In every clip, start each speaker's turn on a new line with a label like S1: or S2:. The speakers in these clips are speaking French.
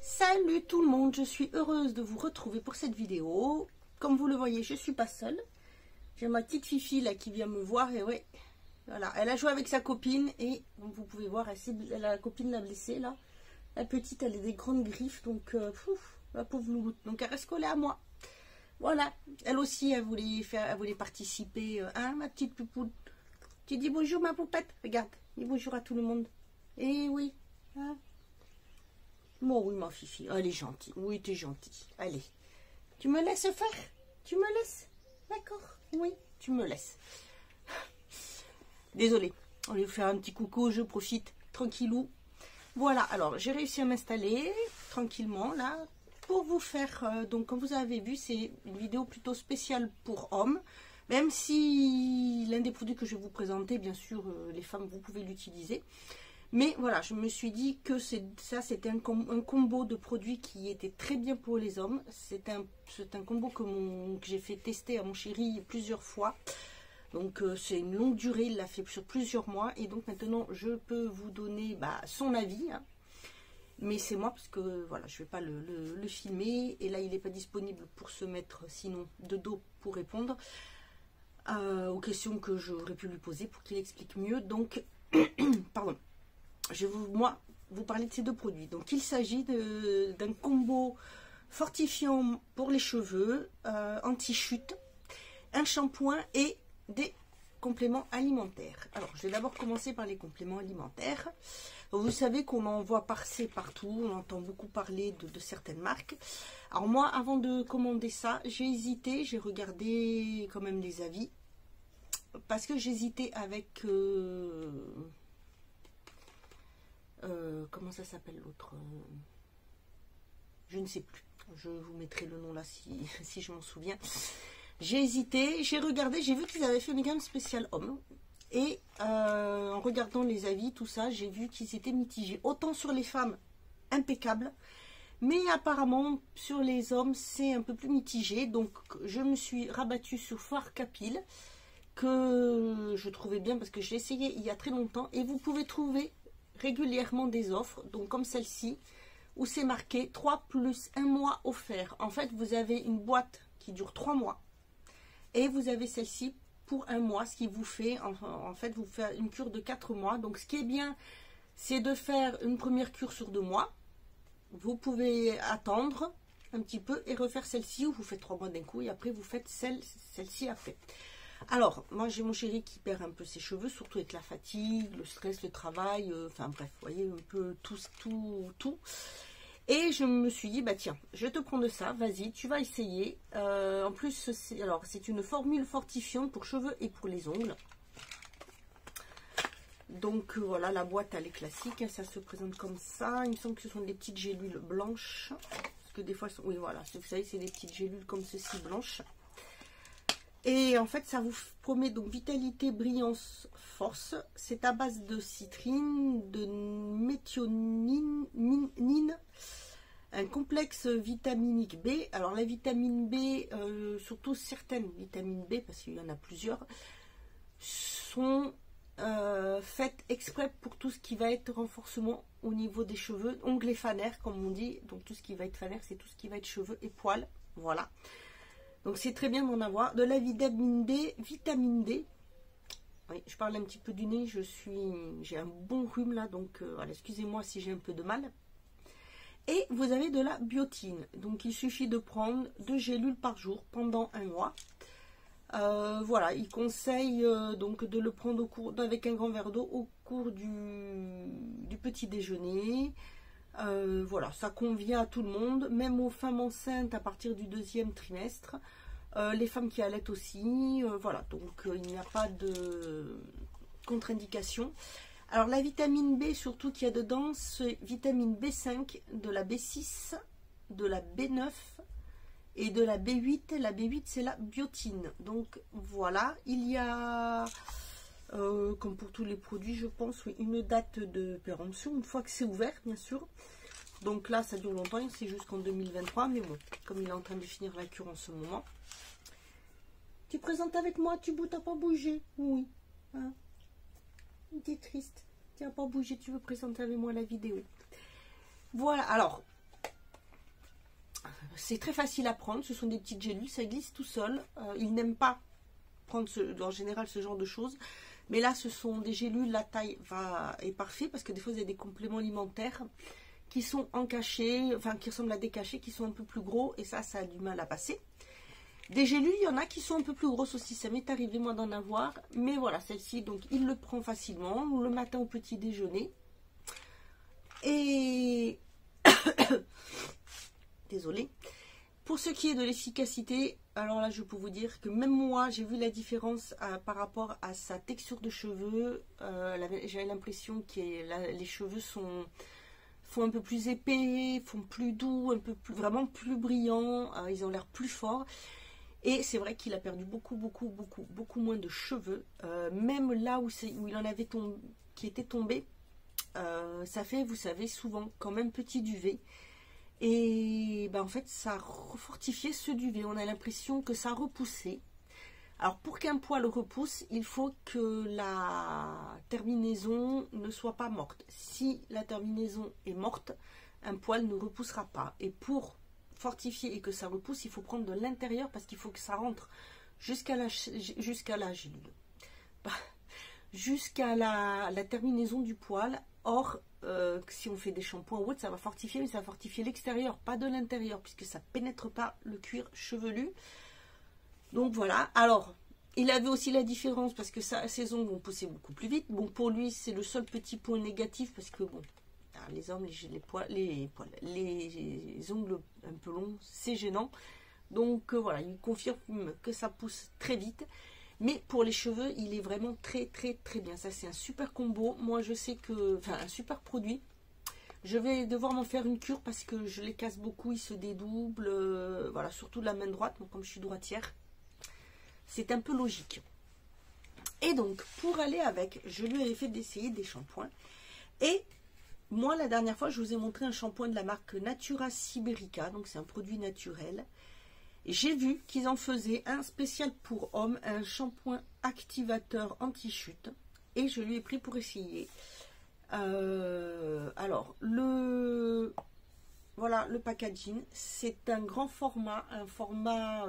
S1: Salut tout le monde, je suis heureuse de vous retrouver pour cette vidéo. Comme vous le voyez, je suis pas seule. J'ai ma petite Fifi là qui vient me voir et ouais, voilà, elle a joué avec sa copine et donc vous pouvez voir, la copine l'a blessée là. La petite, elle a des grandes griffes, donc la pauvre louloute, donc elle reste collée à moi. Voilà, elle aussi, elle voulait participer. Hein, ma petite poupoune, tu dis bonjour ma poupette, regarde, dis bonjour à tout le monde. Eh oui, hein. Bon oui ma Fifi, elle est gentille, oui tu es gentille, allez. Tu me laisses faire? Tu me laisses? D'accord, oui, tu me laisses. Désolée, on va vous faire un petit coucou, je profite, tranquillou. Voilà, alors j'ai réussi à m'installer tranquillement là, pour vous faire, donc comme vous avez vu, c'est une vidéo plutôt spéciale pour hommes. Même si l'un des produits que je vais vous présenter, bien sûr, les femmes, vous pouvez l'utiliser. Mais voilà, je me suis dit que c'était un combo de produits qui était très bien pour les hommes. C'est un combo que j'ai fait tester à mon chéri plusieurs fois. Donc c'est une longue durée, il l'a fait sur plusieurs mois. Et donc maintenant, je peux vous donner son avis. Hein. Mais c'est moi parce que voilà, je ne vais pas le filmer. Et là, il n'est pas disponible pour se mettre sinon de dos pour répondre aux questions que j'aurais pu lui poser pour qu'il explique mieux. Donc, pardon. Je vais vous parler de ces deux produits. Donc il s'agit d'un combo fortifiant pour les cheveux, anti-chute, un shampoing et des compléments alimentaires. Alors je vais d'abord commencer par les compléments alimentaires. Vous savez qu'on en voit passer partout, on entend beaucoup parler de certaines marques. Alors moi, avant de commander ça, j'ai hésité, j'ai regardé quand même les avis, parce que j'hésitais avec... comment ça s'appelle l'autre, je ne sais plus, je vous mettrai le nom là si je m'en souviens. J'ai hésité, j'ai regardé, j'ai vu qu'ils avaient fait une gamme spéciale homme et en regardant les avis, tout ça, j'ai vu qu'ils étaient mitigés, autant sur les femmes impeccable, mais apparemment sur les hommes c'est un peu plus mitigé. Donc je me suis rabattue sur Fort Capil, que je trouvais bien parce que j'ai essayé il y a très longtemps et vous pouvez trouver régulièrement des offres, donc comme celle-ci, où c'est marqué 3 plus 1 mois offert. En fait, vous avez une boîte qui dure 3 mois, et vous avez celle-ci pour 1 mois, ce qui vous fait, en fait, vous fait une cure de 4 mois. Donc, ce qui est bien, c'est de faire une première cure sur 2 mois. Vous pouvez attendre un petit peu et refaire celle-ci, où vous faites 3 mois d'un coup, et après, vous faites celle-ci après. Alors, moi j'ai mon chéri qui perd un peu ses cheveux, surtout avec la fatigue, le stress, le travail, enfin bref, vous voyez, un peu tout. Et je me suis dit, bah tiens, je vais te prendre ça, vas-y, tu vas essayer. En plus, c'est une formule fortifiante pour cheveux et pour les ongles. Donc voilà, la boîte elle est classique, hein, ça se présente comme ça. Il me semble que ce sont des petites gélules blanches. Parce que des fois, oui voilà, vous savez, c'est des petites gélules comme ceci, blanches. Et en fait, ça vous promet donc vitalité, brillance, force. C'est à base de citrine, de méthionine, un complexe vitaminique B. Alors la vitamine B, surtout certaines vitamines B, parce qu'il y en a plusieurs, sont faites exprès pour tout ce qui va être renforcement au niveau des cheveux, ongles et fanères comme on dit. Donc tout ce qui va être fanère, c'est tout ce qui va être cheveux et poils. Voilà. Donc c'est très bien d'en avoir. De la vitamine D, oui, je parle un petit peu du nez, j'ai un bon rhume là, donc voilà, excusez-moi si j'ai un peu de mal. Et vous avez de la biotine, donc il suffit de prendre 2 gélules par jour pendant 1 mois. Voilà, il conseille donc de le prendre avec un grand verre d'eau au cours du petit déjeuner. Voilà, ça convient à tout le monde, même aux femmes enceintes à partir du 2e trimestre, les femmes qui allaitent aussi, voilà, donc il n'y a pas de contre-indication. Alors la vitamine B, surtout qu'il y a dedans, c'est vitamine B5, de la B6, de la B9 et de la B8. La B8 c'est la biotine, donc voilà, il y a... comme pour tous les produits, je pense, oui, une date de péremption, une fois que c'est ouvert, bien sûr. Donc là, ça dure longtemps, c'est jusqu'en 2023, mais bon, comme il est en train de finir la cure en ce moment. Tu présentes avec moi, tu n'as pas bougé? Oui. Hein? Tu es triste, tu n'as pas bougé, tu veux présenter avec moi la vidéo. Voilà, alors, c'est très facile à prendre, ce sont des petites gélules, ça glisse tout seul. Ils n'aiment pas prendre en général ce genre de choses. Mais là, ce sont des gélules, la taille est parfaite parce que des fois, vous avez des compléments alimentaires qui sont en cachet, enfin qui ressemblent à des cachets, qui sont un peu plus gros et ça a du mal à passer. Des gélules, il y en a qui sont un peu plus grosses aussi, ça m'est arrivé moi d'en avoir. Mais voilà, celle-ci, donc il le prend facilement, le matin au petit déjeuner. Et... Désolée. Pour ce qui est de l'efficacité, alors là je peux vous dire que même moi j'ai vu la différence par rapport à sa texture de cheveux. J'avais l'impression que les cheveux font un peu plus épais, font plus doux, un peu plus, vraiment plus brillants, ils ont l'air plus forts. Et c'est vrai qu'il a perdu beaucoup moins de cheveux. Même là où il en avait qui était tombé, ça fait, vous savez, souvent quand même petit duvet. Et ben en fait, ça fortifiait ce duvet. On a l'impression que ça repoussait. Alors, pour qu'un poil repousse, il faut que la terminaison ne soit pas morte. Si la terminaison est morte, un poil ne repoussera pas. Et pour fortifier et que ça repousse, il faut prendre de l'intérieur parce qu'il faut que ça rentre jusqu'à la gélule. Jusqu'à la terminaison du poil. Or, si on fait des shampoings ou autre, ça va fortifier, mais ça va fortifier l'extérieur, pas de l'intérieur, puisque ça pénètre pas le cuir chevelu. Donc voilà. Alors, il avait aussi la différence parce que ses ongles vont pousser beaucoup plus vite. Bon, pour lui, c'est le seul petit point négatif parce que bon, les hommes, les ongles un peu longs, c'est gênant. Donc voilà, il confirme que ça pousse très vite. Mais pour les cheveux, il est vraiment très bien. Ça, c'est un super combo. Moi, je sais que... Enfin, un super produit. Je vais devoir m'en faire une cure parce que je les casse beaucoup. Ils se dédoublent. Voilà, surtout la main droite. Donc, comme je suis droitière, c'est un peu logique. Et donc, pour aller avec, je lui ai fait d'essayer des shampoings. Et moi, la dernière fois, je vous ai montré un shampoing de la marque Natura Siberica. Donc, c'est un produit naturel. J'ai vu qu'ils en faisaient un spécial pour hommes, un shampoing activateur anti-chute. Et je lui ai pris pour essayer. Alors, voilà le packaging. C'est un grand format. Un format...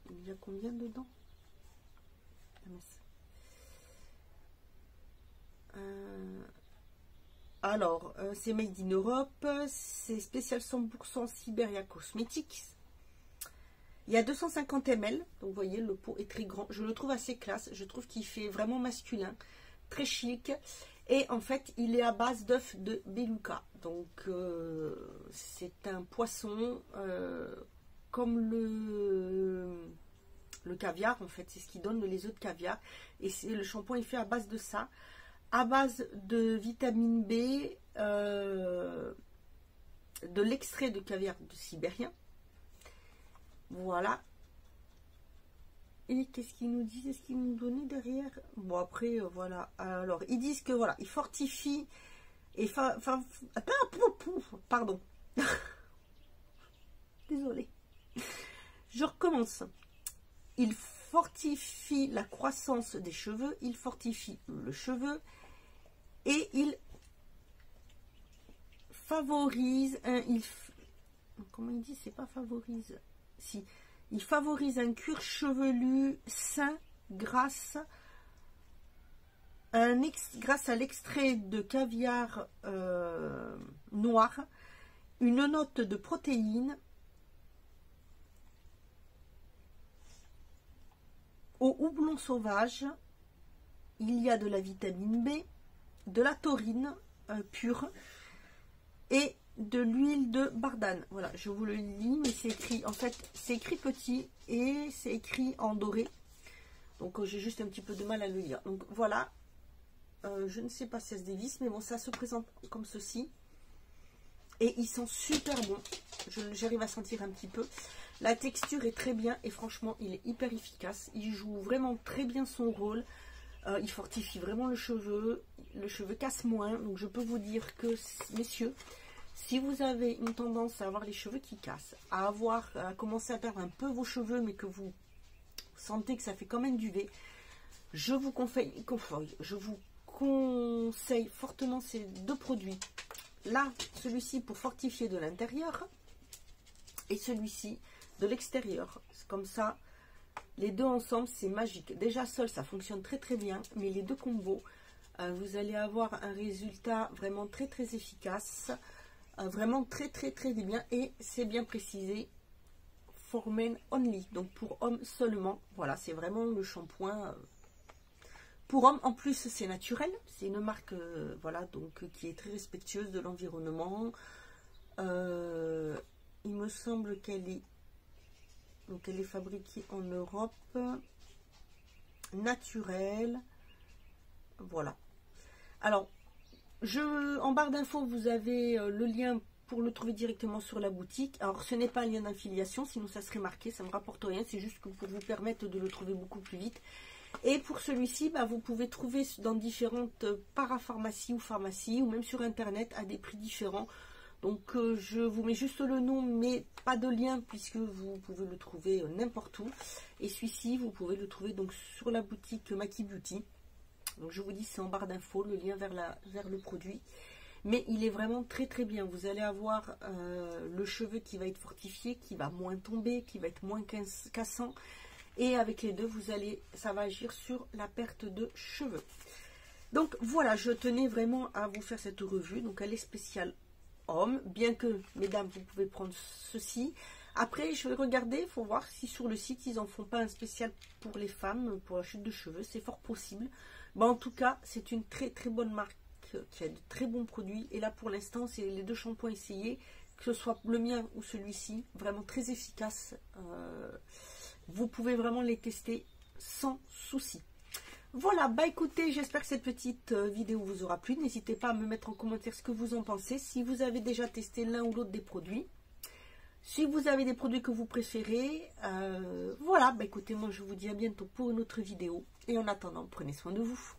S1: il y a combien dedans? Alors, c'est made in Europe, c'est spécial 100% Siberia Cosmetics. Il y a 250 ml, donc vous voyez, le pot est très grand. Je le trouve assez classe, je trouve qu'il fait vraiment masculin, très chic. Et en fait, il est à base d'œufs de beluga. Donc, c'est un poisson comme le caviar, en fait. C'est ce qui donne les œufs de caviar. Et le shampoing est fait à base de ça. À base de vitamine B, de l'extrait de caviar de sibérien. Voilà. Et qu'est-ce qu'ils nous disent? Est-ce qu'ils nous donnaient derrière? Bon, après, voilà. Alors, ils disent que, voilà, il fortifie et pardon. Désolée. Je recommence. Il fortifie la croissance des cheveux, il fortifie le cheveu. Et il favorise comment il dit? C'est pas favorise. Si. Il favorise un cuir chevelu sain grâce à l'extrait de caviar noir, une note de protéines, au houblon sauvage, il y a de la vitamine B, de la taurine pure et de l'huile de bardane. Voilà, je vous le lis, mais c'est écrit, en fait, c'est écrit petit et c'est écrit en doré. Donc, j'ai juste un petit peu de mal à le lire. Donc, voilà, je ne sais pas si ça se dévisse, mais bon, ça se présente comme ceci. Et ils sont super bons. J'arrive à sentir un petit peu. La texture est très bien et franchement, il est hyper efficace. Il joue vraiment très bien son rôle. Il fortifie vraiment le cheveu casse moins. Donc je peux vous dire que, messieurs, si vous avez une tendance à avoir les cheveux qui cassent, à commencer à perdre un peu vos cheveux, mais que vous sentez que ça fait quand même duvet, je vous conseille fortement ces deux produits. Là, celui-ci pour fortifier de l'intérieur et celui-ci de l'extérieur. Comme ça, les deux ensemble, c'est magique. Déjà seul, ça fonctionne très très bien, mais les deux combos, vous allez avoir un résultat vraiment très très efficace, vraiment très bien, et c'est bien précisé, for men only, donc pour hommes seulement. Voilà, c'est vraiment le shampoing pour hommes. En plus, c'est naturel, c'est une marque voilà, donc qui est très respectueuse de l'environnement. Il me semble qu'elle est donc elle est fabriquée en Europe, naturelle. Voilà. Alors, en barre d'infos, vous avez le lien pour le trouver directement sur la boutique. Alors, ce n'est pas un lien d'affiliation, sinon ça serait marqué, ça ne me rapporte rien. C'est juste pour vous permettre de le trouver beaucoup plus vite. Et pour celui-ci, bah, vous pouvez trouver dans différentes parapharmacies ou pharmacies, ou même sur Internet, à des prix différents. Donc, je vous mets juste le nom, mais pas de lien, puisque vous pouvez le trouver n'importe où. Et celui-ci, vous pouvez le trouver donc sur la boutique Maki Beauty. Donc, je vous dis, c'est en barre d'infos, le lien vers le produit. Mais il est vraiment très très bien. Vous allez avoir le cheveu qui va être fortifié, qui va moins tomber, qui va être moins cassant. Et avec les deux, ça va agir sur la perte de cheveux. Donc, voilà, je tenais vraiment à vous faire cette revue. Donc, elle est spéciale homme, bien que, mesdames, vous pouvez prendre ceci. Après, je vais regarder, il faut voir si sur le site, ils en font pas un spécial pour les femmes, pour la chute de cheveux. C'est fort possible. Bon, en tout cas, c'est une très très bonne marque qui a de très bons produits. Et là, pour l'instant, c'est les deux shampoings essayés, que ce soit le mien ou celui-ci, vraiment très efficace. Vous pouvez vraiment les tester sans souci. Voilà, bah écoutez, j'espère que cette petite vidéo vous aura plu. N'hésitez pas à me mettre en commentaire ce que vous en pensez. Si vous avez déjà testé l'un ou l'autre des produits. Si vous avez des produits que vous préférez. Voilà, bah écoutez, moi je vous dis à bientôt pour une autre vidéo. Et en attendant, prenez soin de vous.